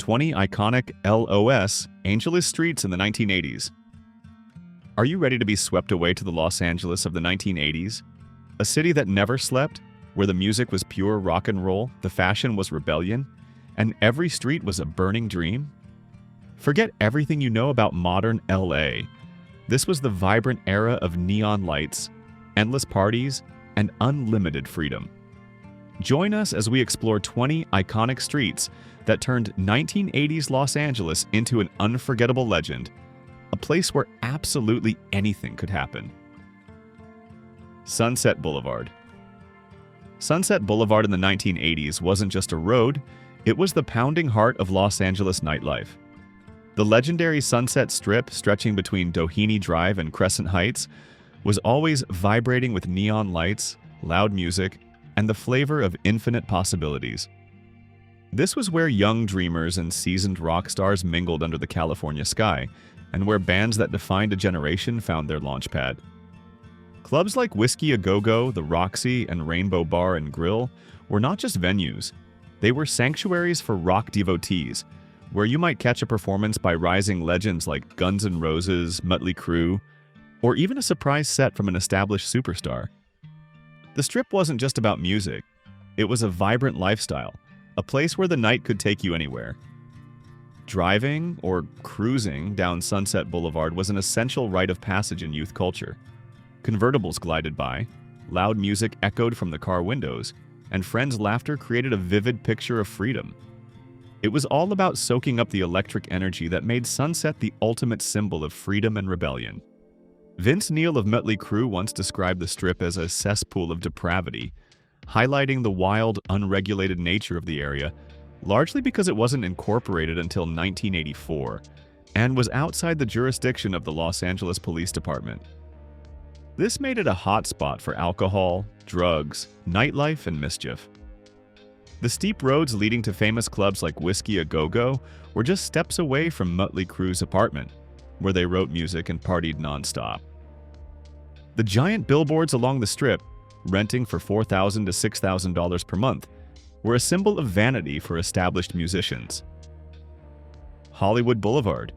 20 iconic LOS Angeles streets in the 1980s. Are you ready to be swept away to the Los Angeles of the 1980s? A city that never slept, where the music was pure rock and roll, the fashion was rebellion, and every street was a burning dream? Forget everything you know about modern LA. This was the vibrant era of neon lights, endless parties, and unlimited freedom. Join us as we explore 20 iconic streets that turned 1980s Los Angeles into an unforgettable legend, a place where absolutely anything could happen. Sunset Boulevard. Sunset Boulevard in the 1980s wasn't just a road, it was the pounding heart of Los Angeles nightlife. The legendary Sunset Strip, stretching between Doheny Drive and Crescent Heights, was always vibrating with neon lights, loud music, and the flavor of infinite possibilities. This was where young dreamers and seasoned rock stars mingled under the California sky, and where bands that defined a generation found their launchpad. Clubs like Whiskey A Go-Go, the Roxy, and Rainbow Bar and Grill were not just venues. They were sanctuaries for rock devotees, where you might catch a performance by rising legends like Guns N' Roses, Mötley Crüe, or even a surprise set from an established superstar. The Strip wasn't just about music. It was a vibrant lifestyle, a place where the night could take you anywhere. Driving, or cruising, down Sunset Boulevard was an essential rite of passage in youth culture. Convertibles glided by, loud music echoed from the car windows, and friends' laughter created a vivid picture of freedom. It was all about soaking up the electric energy that made Sunset the ultimate symbol of freedom and rebellion. Vince Neil of Mötley Crüe once described the Strip as a cesspool of depravity, highlighting the wild, unregulated nature of the area, largely because it wasn't incorporated until 1984 and was outside the jurisdiction of the Los Angeles Police Department. This made it a hotspot for alcohol, drugs, nightlife, and mischief. The steep roads leading to famous clubs like Whiskey A Go-Go were just steps away from Mötley Crüe's apartment, where they wrote music and partied nonstop. The giant billboards along the Strip, renting for $4,000 to $6,000 per month, were a symbol of vanity for established musicians. Hollywood Boulevard.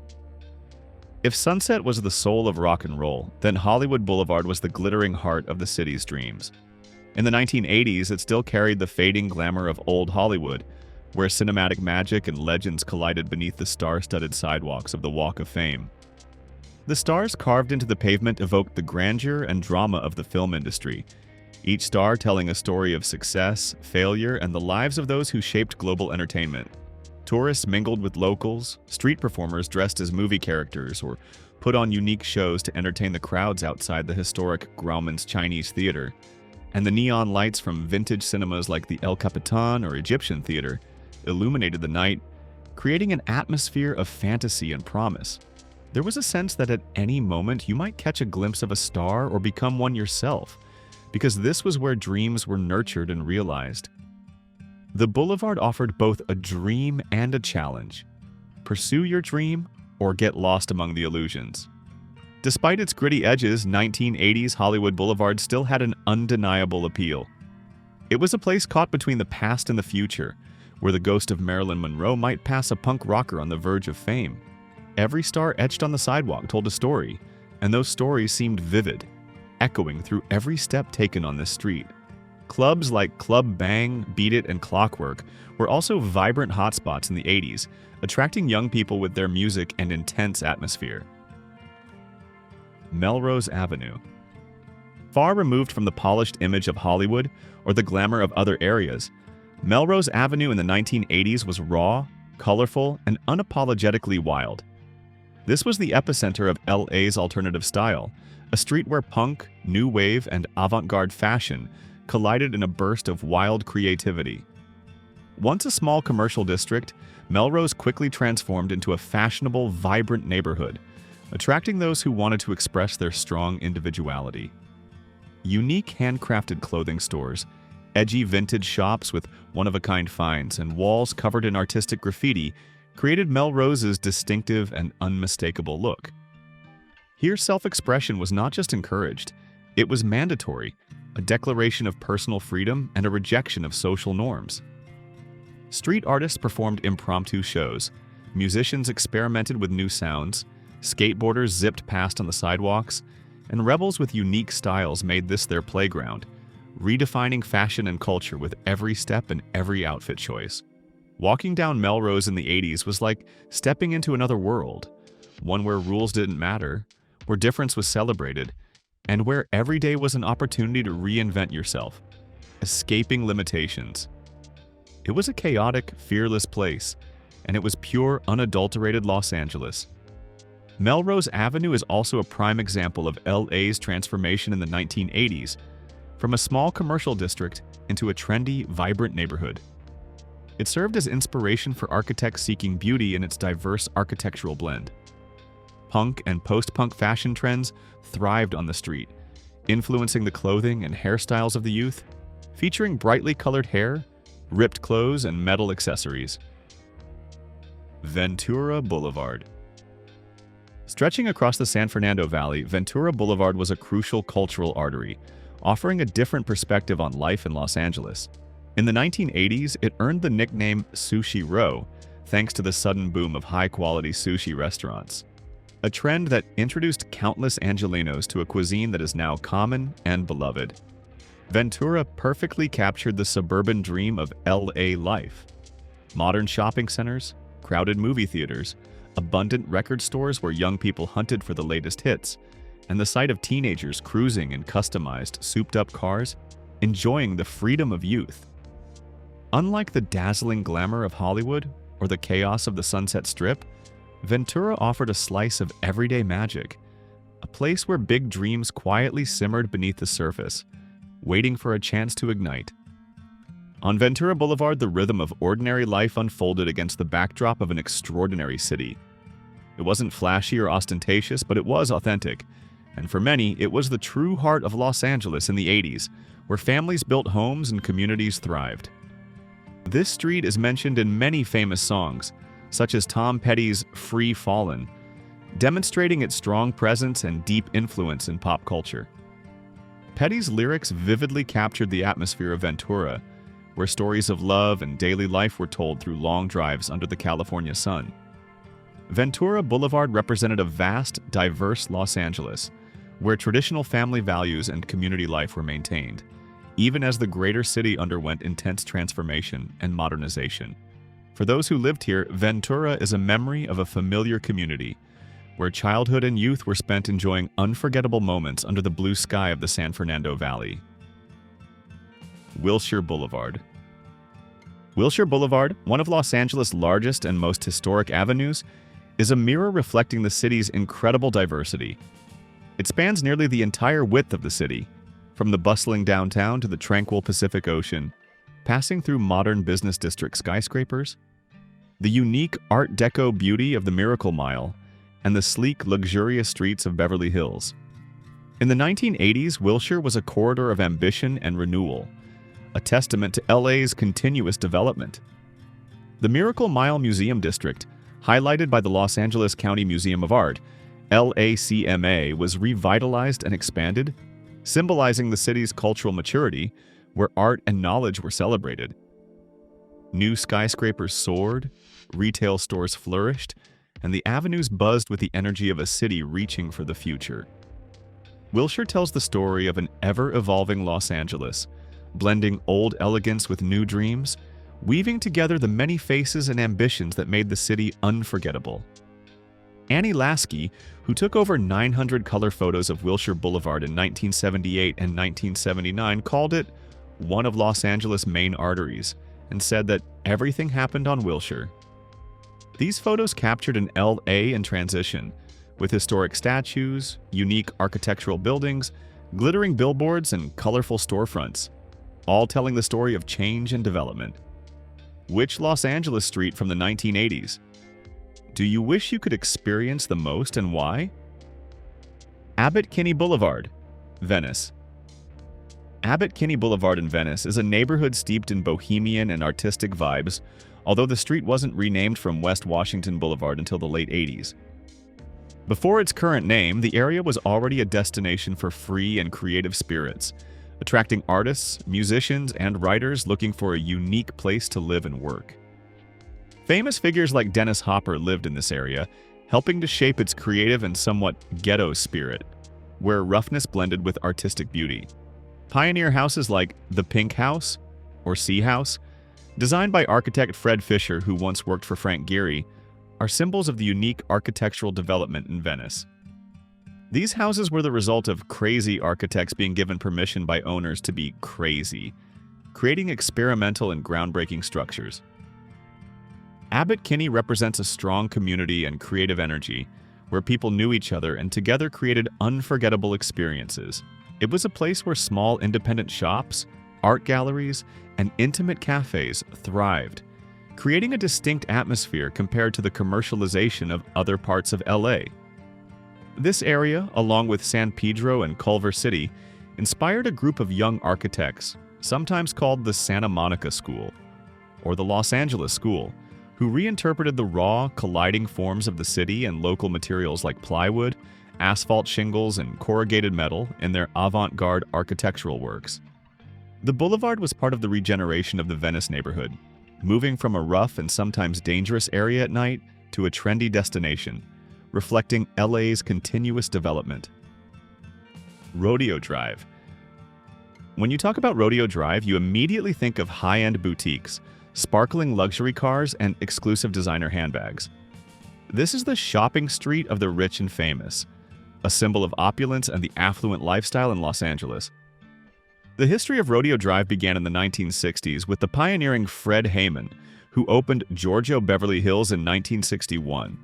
If Sunset was the soul of rock and roll, then Hollywood Boulevard was the glittering heart of the city's dreams. In the 1980s, it still carried the fading glamour of old Hollywood, where cinematic magic and legends collided beneath the star-studded sidewalks of the Walk of Fame. The stars carved into the pavement evoked the grandeur and drama of the film industry, each star telling a story of success, failure, and the lives of those who shaped global entertainment. Tourists mingled with locals, street performers dressed as movie characters, or put on unique shows to entertain the crowds outside the historic Grauman's Chinese Theater, and the neon lights from vintage cinemas like the El Capitan or Egyptian Theater illuminated the night, creating an atmosphere of fantasy and promise. There was a sense that at any moment you might catch a glimpse of a star or become one yourself, because this was where dreams were nurtured and realized. The Boulevard offered both a dream and a challenge. Pursue your dream or get lost among the illusions. Despite its gritty edges, 1980s Hollywood Boulevard still had an undeniable appeal. It was a place caught between the past and the future, where the ghost of Marilyn Monroe might pass a punk rocker on the verge of fame. Every star etched on the sidewalk told a story, and those stories seemed vivid, echoing through every step taken on this street. Clubs like Club Bang, Beat It, and Clockwork were also vibrant hotspots in the 80s, attracting young people with their music and intense atmosphere. Melrose Avenue. Far removed from the polished image of Hollywood or the glamour of other areas, Melrose Avenue in the 1980s was raw, colorful, and unapologetically wild. This was the epicenter of LA's alternative style, a street where punk, new wave, and avant-garde fashion collided in a burst of wild creativity. Once a small commercial district, Melrose quickly transformed into a fashionable, vibrant neighborhood, attracting those who wanted to express their strong individuality. Unique handcrafted clothing stores, edgy vintage shops with one-of-a-kind finds, and walls covered in artistic graffiti created Melrose's distinctive and unmistakable look. Here, self-expression was not just encouraged, it was mandatory, a declaration of personal freedom and a rejection of social norms. Street artists performed impromptu shows, musicians experimented with new sounds, skateboarders zipped past on the sidewalks, and rebels with unique styles made this their playground, redefining fashion and culture with every step and every outfit choice. Walking down Melrose in the 80s was like stepping into another world, one where rules didn't matter, where difference was celebrated, and where every day was an opportunity to reinvent yourself, escaping limitations. It was a chaotic, fearless place, and it was pure, unadulterated Los Angeles. Melrose Avenue is also a prime example of LA's transformation in the 1980s, from a small commercial district into a trendy, vibrant neighborhood. It served as inspiration for architects seeking beauty in its diverse architectural blend. Punk and post-punk fashion trends thrived on the street, influencing the clothing and hairstyles of the youth, featuring brightly colored hair, ripped clothes, and metal accessories. Ventura Boulevard. Stretching across the San Fernando Valley, Ventura Boulevard was a crucial cultural artery, offering a different perspective on life in Los Angeles. In the 1980s, it earned the nickname Sushi Row, thanks to the sudden boom of high-quality sushi restaurants, a trend that introduced countless Angelenos to a cuisine that is now common and beloved. Ventura perfectly captured the suburban dream of LA life. Modern shopping centers, crowded movie theaters, abundant record stores where young people hunted for the latest hits, and the sight of teenagers cruising in customized, souped-up cars, enjoying the freedom of youth. Unlike the dazzling glamour of Hollywood or the chaos of the Sunset Strip, Ventura offered a slice of everyday magic, a place where big dreams quietly simmered beneath the surface, waiting for a chance to ignite. On Ventura Boulevard, the rhythm of ordinary life unfolded against the backdrop of an extraordinary city. It wasn't flashy or ostentatious, but it was authentic, and for many, it was the true heart of Los Angeles in the 80s, where families built homes and communities thrived. This street is mentioned in many famous songs, such as Tom Petty's Free Fallin', demonstrating its strong presence and deep influence in pop culture. Petty's lyrics vividly captured the atmosphere of Ventura, where stories of love and daily life were told through long drives under the California sun. Ventura Boulevard represented a vast, diverse Los Angeles, where traditional family values and community life were maintained, even as the greater city underwent intense transformation and modernization. For those who lived here, Ventura is a memory of a familiar community, where childhood and youth were spent enjoying unforgettable moments under the blue sky of the San Fernando Valley. Wilshire Boulevard. Wilshire Boulevard, one of Los Angeles' largest and most historic avenues, is a mirror reflecting the city's incredible diversity. It spans nearly the entire width of the city, from the bustling downtown to the tranquil Pacific Ocean, passing through modern business district skyscrapers, the unique Art Deco beauty of the Miracle Mile, and the sleek, luxurious streets of Beverly Hills. In the 1980s, Wilshire was a corridor of ambition and renewal, a testament to LA's continuous development. The Miracle Mile Museum District, highlighted by the Los Angeles County Museum of Art, LACMA, was revitalized and expanded, symbolizing the city's cultural maturity, where art and knowledge were celebrated. New skyscrapers soared, retail stores flourished, and the avenues buzzed with the energy of a city reaching for the future. Wilshire tells the story of an ever-evolving Los Angeles, blending old elegance with new dreams, weaving together the many faces and ambitions that made the city unforgettable. Annie Lasky, who took over 900 color photos of Wilshire Boulevard in 1978 and 1979, called it one of Los Angeles' main arteries, and said that everything happened on Wilshire. These photos captured an LA in transition, with historic statues, unique architectural buildings, glittering billboards, and colorful storefronts, all telling the story of change and development. Which Los Angeles street from the 1980s? Do you wish you could experience the most, and why? Abbot Kinney Boulevard, Venice. Abbot Kinney Boulevard in Venice is a neighborhood steeped in bohemian and artistic vibes, although the street wasn't renamed from West Washington Boulevard until the late 80s. Before its current name, the area was already a destination for free and creative spirits, attracting artists, musicians, and writers looking for a unique place to live and work. Famous figures like Dennis Hopper lived in this area, helping to shape its creative and somewhat ghetto spirit, where roughness blended with artistic beauty. Pioneer houses like the Pink House, or Sea House, designed by architect Fred Fisher, who once worked for Frank Gehry, are symbols of the unique architectural development in Venice. These houses were the result of crazy architects being given permission by owners to be crazy, creating experimental and groundbreaking structures. Abbot Kinney represents a strong community and creative energy, where people knew each other and together created unforgettable experiences. It was a place where small independent shops, art galleries, and intimate cafes thrived, creating a distinct atmosphere compared to the commercialization of other parts of LA. This area, along with San Pedro and Culver City, inspired a group of young architects, sometimes called the Santa Monica School, or the Los Angeles School, who reinterpreted the raw, colliding forms of the city and local materials like plywood, asphalt shingles, and corrugated metal in their avant-garde architectural works. The boulevard was part of the regeneration of the Venice neighborhood, moving from a rough and sometimes dangerous area at night to a trendy destination, reflecting LA's continuous development. Rodeo Drive. When you talk about Rodeo Drive, you immediately think of high-end boutiques, sparkling luxury cars, and exclusive designer handbags. This is the shopping street of the rich and famous, a symbol of opulence and the affluent lifestyle in Los Angeles. The history of Rodeo Drive began in the 1960s with the pioneering Fred Heyman, who opened Giorgio Beverly Hills in 1961,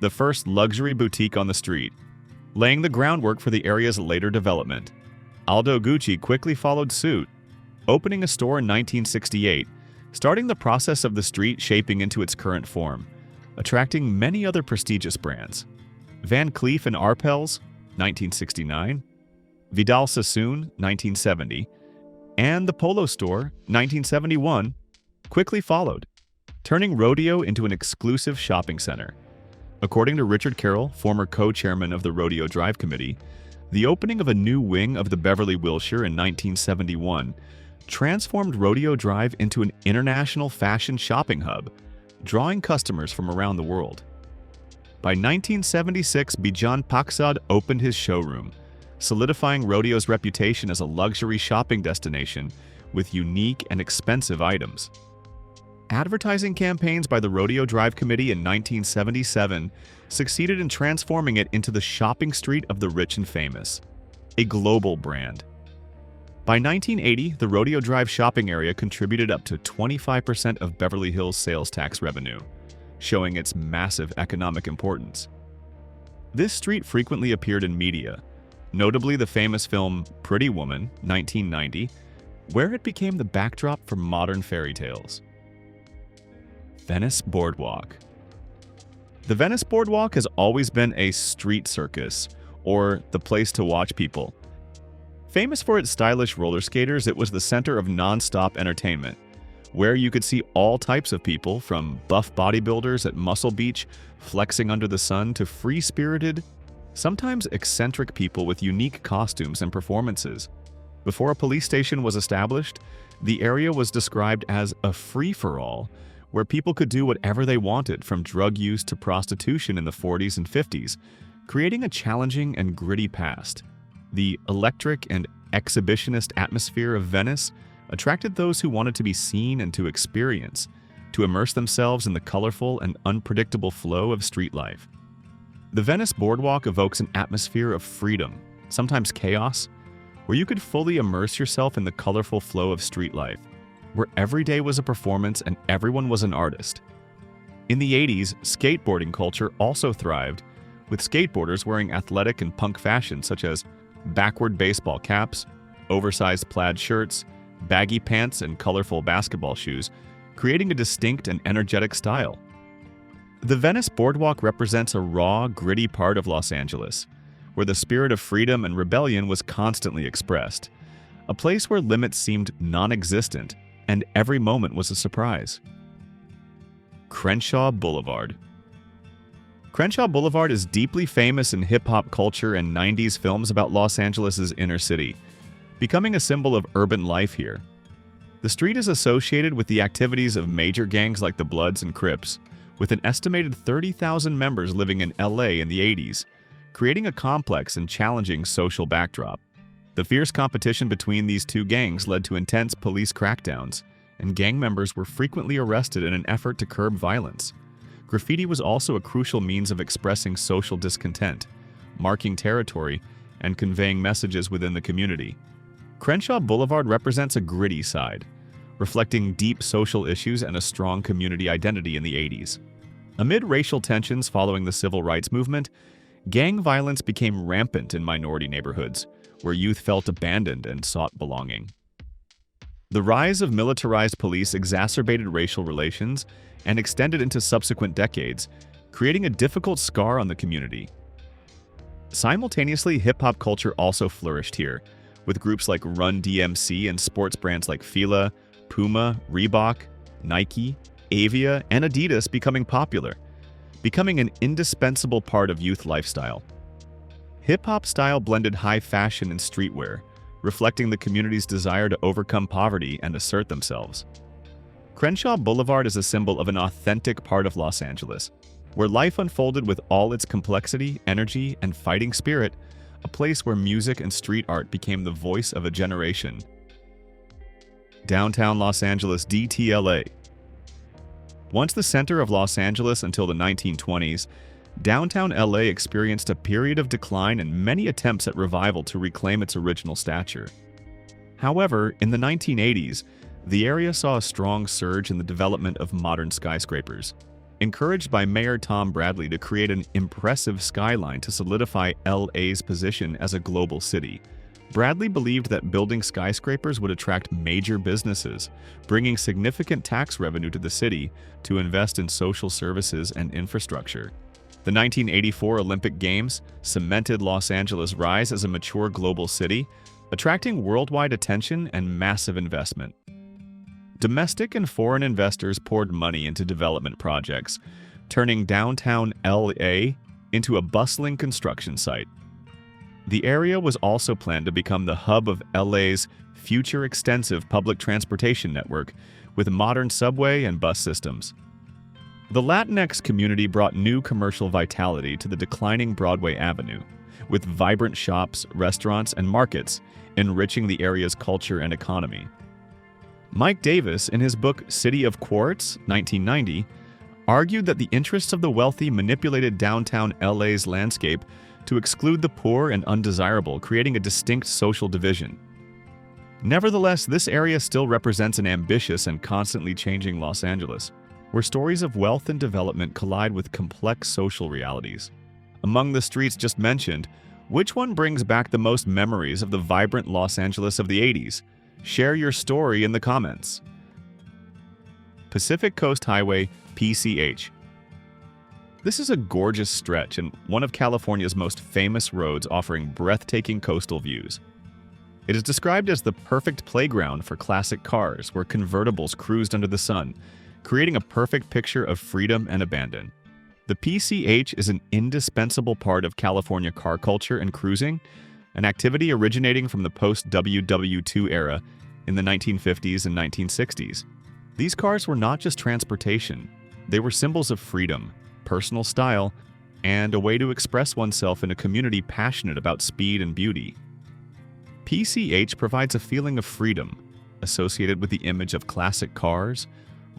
the first luxury boutique on the street, laying the groundwork for the area's later development. Aldo Gucci quickly followed suit, opening a store in 1968, starting the process of the street shaping into its current form, attracting many other prestigious brands. Van Cleef & Arpels, 1969, Vidal Sassoon, 1970, and the Polo Store, 1971, quickly followed, turning Rodeo into an exclusive shopping center. According to Richard Carroll, former co-chairman of the Rodeo Drive Committee, the opening of a new wing of the Beverly Wilshire in 1971 transformed Rodeo Drive into an international fashion shopping hub, drawing customers from around the world. By 1976, Bijan Paxad opened his showroom, solidifying Rodeo's reputation as a luxury shopping destination with unique and expensive items. Advertising campaigns by the Rodeo Drive Committee in 1977 succeeded in transforming it into the shopping street of the rich and famous, a global brand. By 1980, the Rodeo Drive shopping area contributed up to 25% of Beverly Hills sales tax revenue, showing its massive economic importance. This street frequently appeared in media, notably the famous film Pretty Woman, 1990, where it became the backdrop for modern fairy tales. Venice Boardwalk. The Venice Boardwalk has always been a street circus, or the place to watch people. Famous for its stylish roller skaters, it was the center of non-stop entertainment, where you could see all types of people, from buff bodybuilders at Muscle Beach flexing under the sun to free-spirited, sometimes eccentric people with unique costumes and performances. Before a police station was established, the area was described as a free-for-all, where people could do whatever they wanted, from drug use to prostitution in the 40s and 50s, creating a challenging and gritty past. The electric and exhibitionist atmosphere of Venice attracted those who wanted to be seen and to experience, to immerse themselves in the colorful and unpredictable flow of street life. The Venice Boardwalk evokes an atmosphere of freedom, sometimes chaos, where you could fully immerse yourself in the colorful flow of street life, where every day was a performance and everyone was an artist. In the 80s, skateboarding culture also thrived, with skateboarders wearing athletic and punk fashion such as backward baseball caps, oversized plaid shirts, baggy pants, and colorful basketball shoes, creating a distinct and energetic style. The Venice Boardwalk represents a raw, gritty part of Los Angeles, where the spirit of freedom and rebellion was constantly expressed, a place where limits seemed non-existent and every moment was a surprise. Crenshaw Boulevard. Crenshaw Boulevard is deeply famous in hip-hop culture and 90s films about Los Angeles' inner city, becoming a symbol of urban life here. The street is associated with the activities of major gangs like the Bloods and Crips, with an estimated 30,000 members living in LA in the 80s, creating a complex and challenging social backdrop. The fierce competition between these two gangs led to intense police crackdowns, and gang members were frequently arrested in an effort to curb violence. Graffiti was also a crucial means of expressing social discontent, marking territory, and conveying messages within the community. Crenshaw Boulevard represents a gritty side, reflecting deep social issues and a strong community identity in the 80s. Amid racial tensions following the civil rights movement, gang violence became rampant in minority neighborhoods, where youth felt abandoned and sought belonging. The rise of militarized police exacerbated racial relations and extended into subsequent decades, creating a difficult scar on the community. Simultaneously, hip-hop culture also flourished here, with groups like Run DMC and sports brands like Fila, Puma, Reebok, Nike, Avia, and Adidas becoming popular, becoming an indispensable part of youth lifestyle. Hip-hop style blended high fashion and streetwear, reflecting the community's desire to overcome poverty and assert themselves. Crenshaw Boulevard is a symbol of an authentic part of Los Angeles, where life unfolded with all its complexity, energy, and fighting spirit, a place where music and street art became the voice of a generation. Downtown Los Angeles, DTLA. Once the center of Los Angeles until the 1920s, downtown LA experienced a period of decline and many attempts at revival to reclaim its original stature. However, in the 1980s, the area saw a strong surge in the development of modern skyscrapers, encouraged by Mayor Tom Bradley to create an impressive skyline to solidify LA's position as a global city. Bradley believed that building skyscrapers would attract major businesses, bringing significant tax revenue to the city to invest in social services and infrastructure. The 1984 Olympic Games cemented Los Angeles' rise as a mature global city, attracting worldwide attention and massive investment. Domestic and foreign investors poured money into development projects, turning downtown LA into a bustling construction site. The area was also planned to become the hub of LA's future extensive public transportation network, with modern subway and bus systems. The Latinx community brought new commercial vitality to the declining Broadway Avenue, with vibrant shops, restaurants, and markets enriching the area's culture and economy. Mike Davis, in his book City of Quartz, 1990, argued that the interests of the wealthy manipulated downtown LA's landscape to exclude the poor and undesirable, creating a distinct social division. Nevertheless, this area still represents an ambitious and constantly changing Los Angeles, where stories of wealth and development collide with complex social realities. Among the streets just mentioned, which one brings back the most memories of the vibrant Los Angeles of the 80s? Share your story in the comments. Pacific Coast Highway, PCH. This is a gorgeous stretch and one of California's most famous roads, offering breathtaking coastal views. It is described as the perfect playground for classic cars, where convertibles cruised under the sun, creating a perfect picture of freedom and abandon. The PCH is an indispensable part of California car culture and cruising, an activity originating from the post-WW2 era in the 1950s and 1960s. These cars were not just transportation, they were symbols of freedom, personal style, and a way to express oneself in a community passionate about speed and beauty. PCH provides a feeling of freedom, associated with the image of classic cars,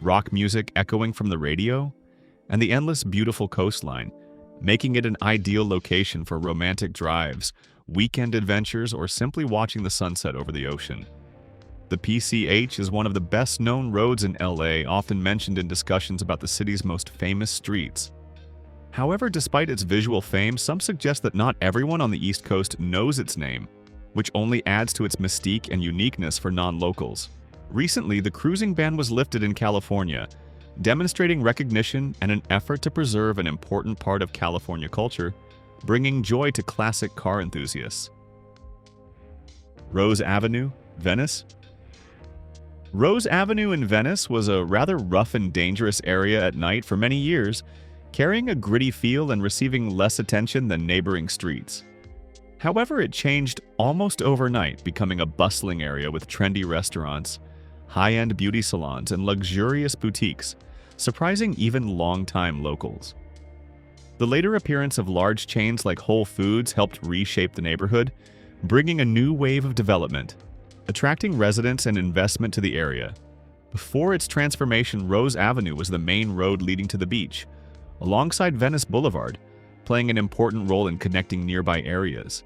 rock music echoing from the radio, and the endless beautiful coastline, making it an ideal location for romantic drives, weekend adventures, or simply watching the sunset over the ocean. The PCH is one of the best-known roads in LA, often mentioned in discussions about the city's most famous streets. However, despite its visual fame, some suggest that not everyone on the East Coast knows its name, which only adds to its mystique and uniqueness for non-locals. Recently, the cruising ban was lifted in California, demonstrating recognition and an effort to preserve an important part of California culture, bringing joy to classic car enthusiasts. Rose Avenue, Venice. Rose Avenue in Venice was a rather rough and dangerous area at night for many years, carrying a gritty feel and receiving less attention than neighboring streets. However, it changed almost overnight, becoming a bustling area with trendy restaurants, high-end beauty salons, and luxurious boutiques, surprising even long-time locals. The later appearance of large chains like Whole Foods helped reshape the neighborhood, bringing a new wave of development, attracting residents and investment to the area. Before its transformation, Melrose Avenue was the main road leading to the beach, alongside Venice Boulevard, playing an important role in connecting nearby areas.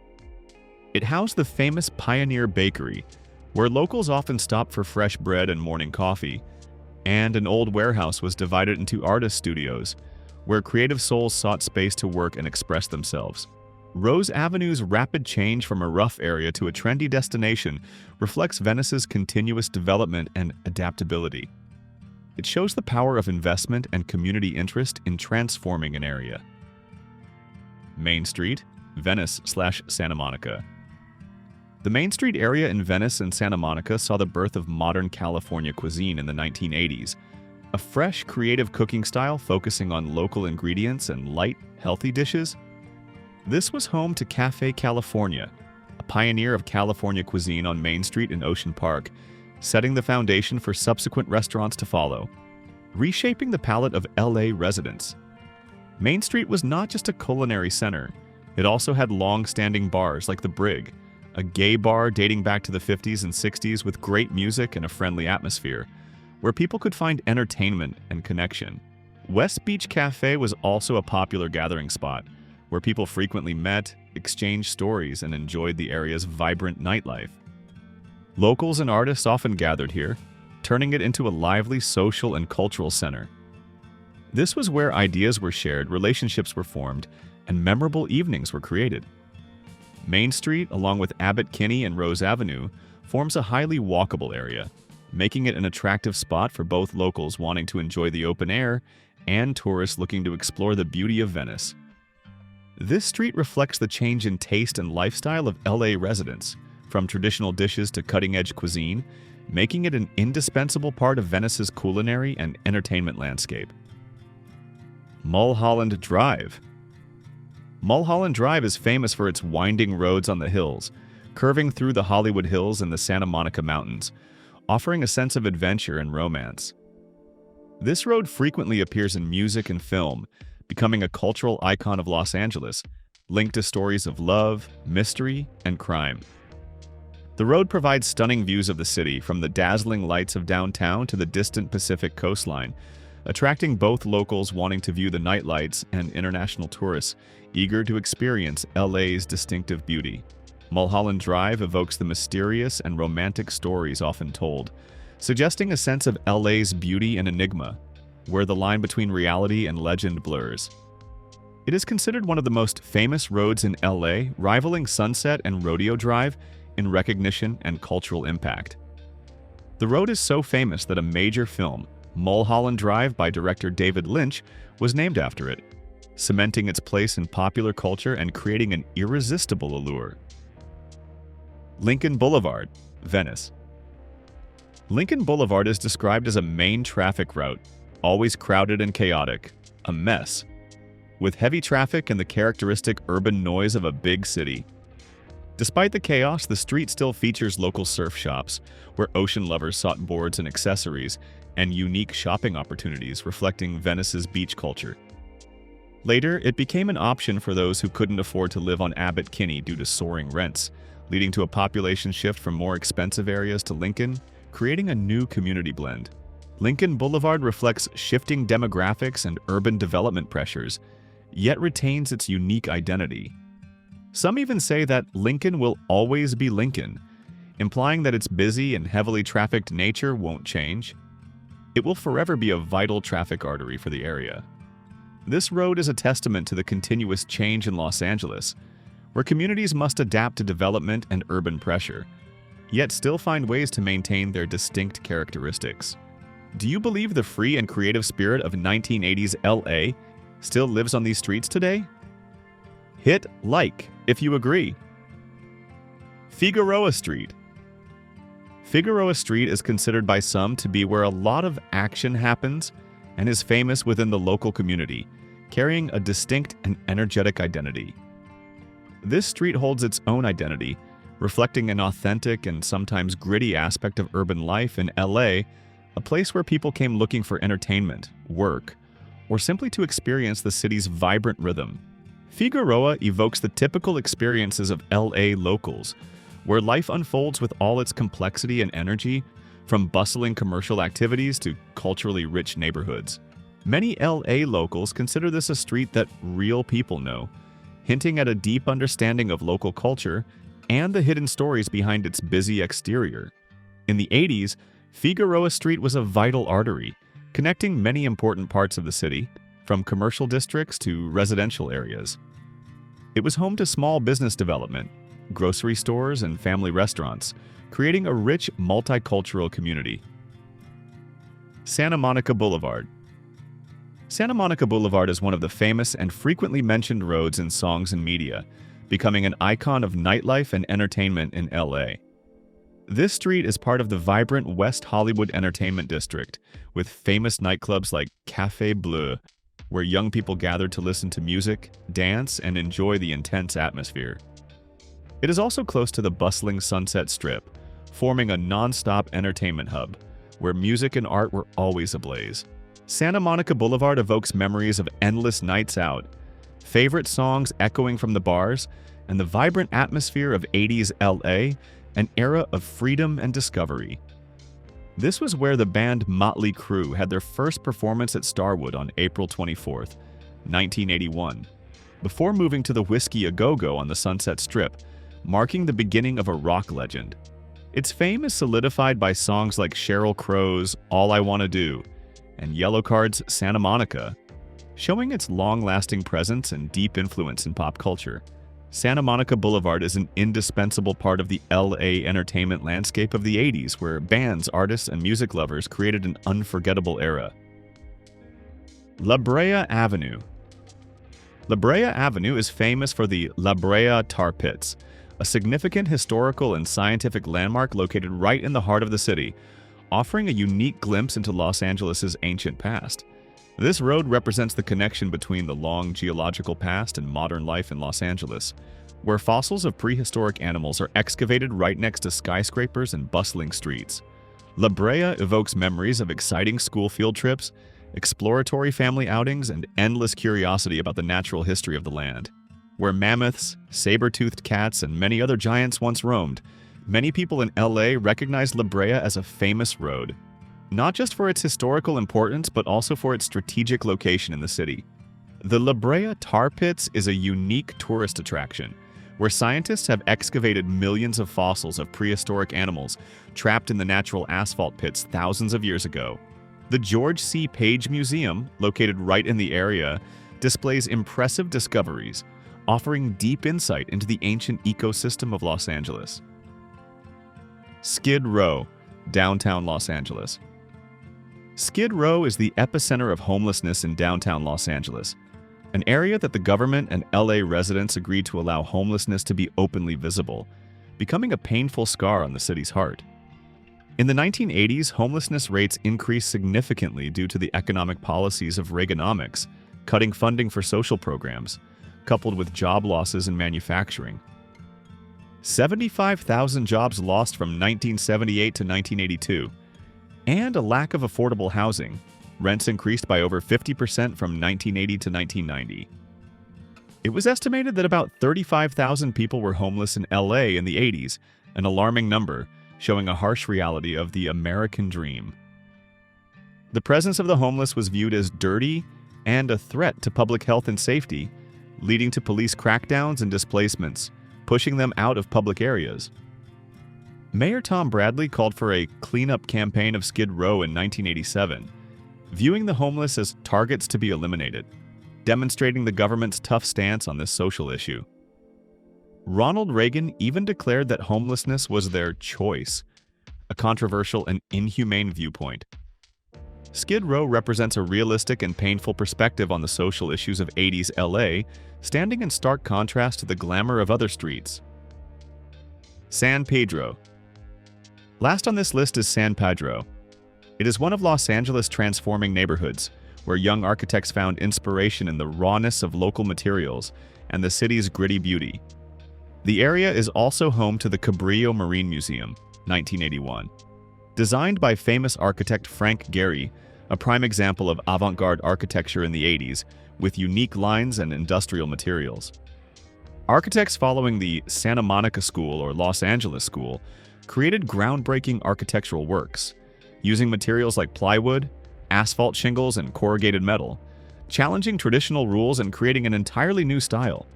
It housed the famous Pioneer Bakery, where locals often stopped for fresh bread and morning coffee, and an old warehouse was divided into artist studios, where creative souls sought space to work and express themselves. Melrose Avenue's rapid change from a rough area to a trendy destination reflects Venice's continuous development and adaptability. It shows the power of investment and community interest in transforming an area. Main Street, Venice/Santa Monica. The Main Street area in Venice and Santa Monica saw the birth of modern California cuisine in the 1980s, a fresh, creative cooking style focusing on local ingredients and light, healthy dishes. This was home to Cafe California, a pioneer of California cuisine on Main Street in Ocean Park, setting the foundation for subsequent restaurants to follow, reshaping the palate of LA residents. Main Street was not just a culinary center. It also had long-standing bars like The Brig, a gay bar dating back to the 50s and 60s with great music and a friendly atmosphere, where people could find entertainment and connection. West Beach Cafe was also a popular gathering spot, where people frequently met, exchanged stories, and enjoyed the area's vibrant nightlife. Locals and artists often gathered here, turning it into a lively social and cultural center. This was where ideas were shared, relationships were formed, and memorable evenings were created. Main Street, along with Abbot, Kinney, and Melrose Avenue, forms a highly walkable area, making it an attractive spot for both locals wanting to enjoy the open air and tourists looking to explore the beauty of Venice. This street reflects the change in taste and lifestyle of LA residents, from traditional dishes to cutting-edge cuisine, making it an indispensable part of Venice's culinary and entertainment landscape. Mulholland Drive. Mulholland Drive is famous for its winding roads on the hills, curving through the Hollywood Hills and the Santa Monica Mountains, offering a sense of adventure and romance. This road frequently appears in music and film, becoming a cultural icon of Los Angeles, linked to stories of love, mystery, and crime. The road provides stunning views of the city, from the dazzling lights of downtown to the distant Pacific coastline, attracting both locals wanting to view the nightlights and international tourists eager to experience LA's distinctive beauty. Mulholland Drive evokes the mysterious and romantic stories often told, suggesting a sense of LA's beauty and enigma, where the line between reality and legend blurs. It is considered one of the most famous roads in LA, rivaling Sunset and Rodeo Drive in recognition and cultural impact. The road is so famous that a major film, Mulholland Drive by director David Lynch, was named after it, cementing its place in popular culture and creating an irresistible allure. Lincoln Boulevard, Venice. Lincoln Boulevard is described as a main traffic route, always crowded and chaotic, a mess, with heavy traffic and the characteristic urban noise of a big city. Despite the chaos, the street still features local surf shops, where ocean lovers sought boards and accessories, and unique shopping opportunities reflecting Venice's beach culture. Later, it became an option for those who couldn't afford to live on Abbot Kinney due to soaring rents, leading to a population shift from more expensive areas to Lincoln, creating a new community blend. Lincoln Boulevard reflects shifting demographics and urban development pressures, yet retains its unique identity. Some even say that Lincoln will always be Lincoln, implying that its busy and heavily trafficked nature won't change. It will forever be a vital traffic artery for the area. This road is a testament to the continuous change in Los Angeles, where communities must adapt to development and urban pressure, yet still find ways to maintain their distinct characteristics. Do you believe the free and creative spirit of 1980s LA still lives on these streets today? Hit like if you agree. Figueroa Street. Figueroa Street is considered by some to be where a lot of action happens and is famous within the local community, carrying a distinct and energetic identity. This street holds its own identity, reflecting an authentic and sometimes gritty aspect of urban life in LA, a place where people came looking for entertainment, work, or simply to experience the city's vibrant rhythm. Figueroa evokes the typical experiences of LA locals, where life unfolds with all its complexity and energy, from bustling commercial activities to culturally rich neighborhoods. Many LA locals consider this a street that real people know, hinting at a deep understanding of local culture and the hidden stories behind its busy exterior. In the 80s, Figueroa Street was a vital artery, connecting many important parts of the city, from commercial districts to residential areas. It was home to small business development, grocery stores, and family restaurants, creating a rich multicultural community. Santa Monica Boulevard. Santa Monica Boulevard is one of the famous and frequently mentioned roads in songs and media, becoming an icon of nightlife and entertainment in LA. This street is part of the vibrant West Hollywood entertainment district, with famous nightclubs like Café Bleu, where young people gather to listen to music, dance, and enjoy the intense atmosphere. It is also close to the bustling Sunset Strip, forming a non-stop entertainment hub, where music and art were always ablaze. Santa Monica Boulevard evokes memories of endless nights out, favorite songs echoing from the bars, and the vibrant atmosphere of 80s LA, an era of freedom and discovery. This was where the band Motley Crue had their first performance at Starwood on April 24, 1981, before moving to the Whiskey A Go-Go on the Sunset Strip, marking the beginning of a rock legend. Its fame is solidified by songs like Sheryl Crow's All I Wanna Do and Yellowcard's Santa Monica, showing its long-lasting presence and deep influence in pop culture. Santa Monica Boulevard is an indispensable part of the LA entertainment landscape of the 80s, where bands, artists, and music lovers created an unforgettable era. La Brea Avenue. La Brea Avenue is famous for the La Brea Tar Pits, a significant historical and scientific landmark located right in the heart of the city, offering a unique glimpse into Los Angeles' ancient past. This road represents the connection between the long geological past and modern life in Los Angeles, where fossils of prehistoric animals are excavated right next to skyscrapers and bustling streets. La Brea evokes memories of exciting school field trips, exploratory family outings, and endless curiosity about the natural history of the land. Where mammoths, saber-toothed cats, and many other giants once roamed, many people in LA recognize La Brea as a famous road, not just for its historical importance, but also for its strategic location in the city. The La Brea Tar Pits is a unique tourist attraction, where scientists have excavated millions of fossils of prehistoric animals trapped in the natural asphalt pits thousands of years ago. The George C. Page Museum, located right in the area, displays impressive discoveries, offering deep insight into the ancient ecosystem of Los Angeles. Skid Row, downtown Los Angeles. Skid Row is the epicenter of homelessness in downtown Los Angeles, an area that the government and LA residents agreed to allow homelessness to be openly visible, becoming a painful scar on the city's heart. In the 1980s, homelessness rates increased significantly due to the economic policies of Reaganomics, cutting funding for social programs, coupled with job losses in manufacturing. 75,000 jobs lost from 1978 to 1982, and a lack of affordable housing. Rents increased by over 50% from 1980 to 1990. It was estimated that about 35,000 people were homeless in LA in the 80s, an alarming number, showing a harsh reality of the American dream. The presence of the homeless was viewed as dirty and a threat to public health and safety, leading to police crackdowns and displacements, pushing them out of public areas. Mayor Tom Bradley called for a cleanup campaign of Skid Row in 1987, viewing the homeless as targets to be eliminated, demonstrating the government's tough stance on this social issue. Ronald Reagan even declared that homelessness was their choice, a controversial and inhumane viewpoint. Skid Row represents a realistic and painful perspective on the social issues of 80s LA, standing in stark contrast to the glamour of other streets. San Pedro. Last on this list is San Pedro. It is one of Los Angeles' transforming neighborhoods, where young architects found inspiration in the rawness of local materials and the city's gritty beauty. The area is also home to the Cabrillo Marine Museum, 1981. Designed by famous architect Frank Gehry, a prime example of avant-garde architecture in the 80s, with unique lines and industrial materials. Architects following the Santa Monica School or Los Angeles School created groundbreaking architectural works, using materials like plywood, asphalt shingles, and corrugated metal, challenging traditional rules and creating an entirely new style.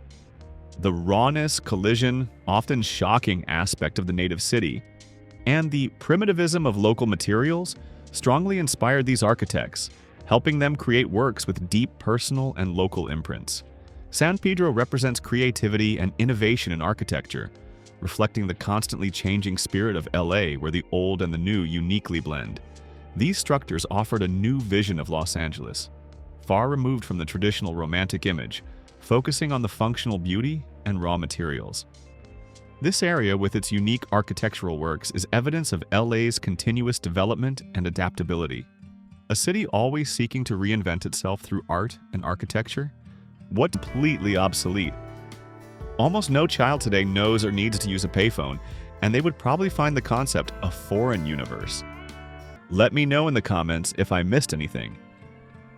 The rawness, collision, often shocking aspect of the native city, and the primitivism of local materials strongly inspired these architects, helping them create works with deep personal and local imprints. San Pedro represents creativity and innovation in architecture, reflecting the constantly changing spirit of LA where the old and the new uniquely blend. These structures offered a new vision of Los Angeles, far removed from the traditional romantic image, focusing on the functional beauty and raw materials. This area, with its unique architectural works, is evidence of LA's continuous development and adaptability. A city always seeking to reinvent itself through art and architecture? What completely obsolete? Almost no child today knows or needs to use a payphone, and they would probably find the concept a foreign universe. Let me know in the comments if I missed anything.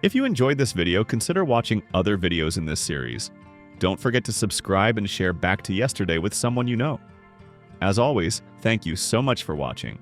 If you enjoyed this video, consider watching other videos in this series. Don't forget to subscribe and share Back to Yesterday with someone you know. As always, thank you so much for watching.